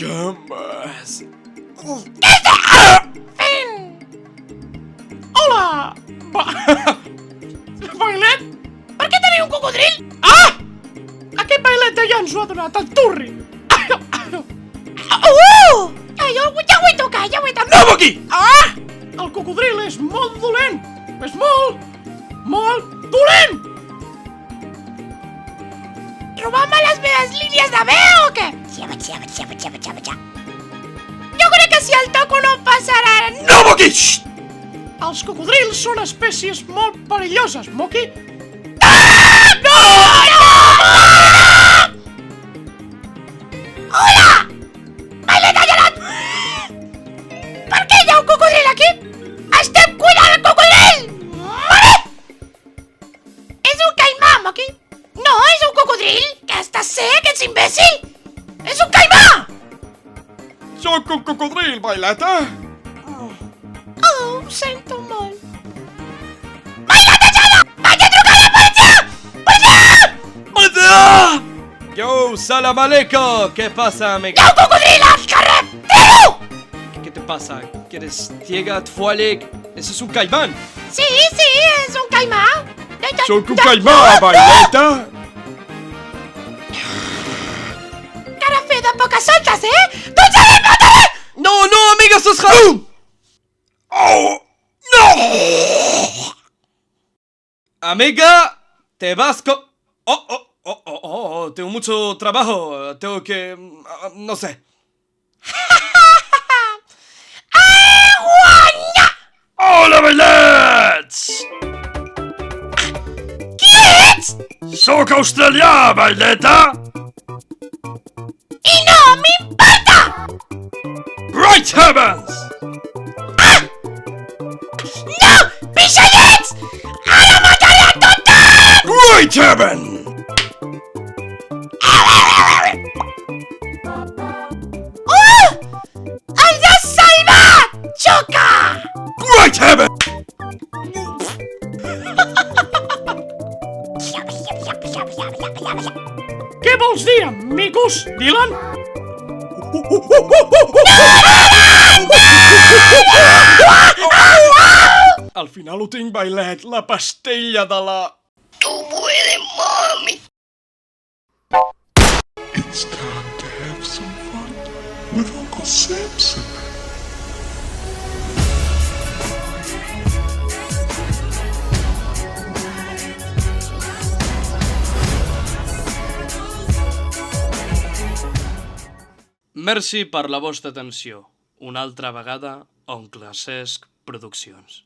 Gambes. Què estàs fent? Hola! Bailet? Per què teniu un cocodril? Ah! Aquest bailet ja ens ho ha donat el Turri. Ja ho he tocat, ja ho he tocat. No, Moqui! Ah! El cocodril és molt dolent. És molt dolent. Robant-me les meves línies de veu o què? Jo crec que si el toco no passarà. No, Moqui! Xxt! Els cocodrils són espècies molt perilloses, Moqui. Ah! No! Hola! Bailet allanat! Per què hi ha un cocodril aquí? Estem cuidant el cocodril! És un caimà, Moqui. No, és un cocodril. Que estàs cec, ets imbècil. És un caimà! Sóc un cocodril, Baileta. Oh, ho sento molt. Bailet allanat! Vaig a trucar a la policia! Policia! Yo, salam aleikum. ¿Qué pasa, amigo? Hi ha un cocodril al carrer! Tiro! ¿Qué te pasa? ¿Quieres ciega, tfualik? Ese es un caimán. Sí, és un caimà. Sóc un caimà, Baileta. Cara fe de poques soltes, eh? Tots a mataré! No, amiga, sos Raúl. Oh! No! Amiga, te vas con... tengo mucho trabajo. Tengo que... no sé. Hola, Bailet! Qui ets? Sóc australià, Baileta. I no m'importa! Right heavens! No! Pixallets! Ara mataré a tothom! Right heaven! Els has salvat! Xoca! Right heaven! Què vols dir, amigos? Dylan? Al final ho tinc, Bailet, la pastella de la... Tu muere, mami! It's time to have some fun with Uncle Samson. Merci per la vostra atenció. Una altra vegada, Oncle Cesc Produccions.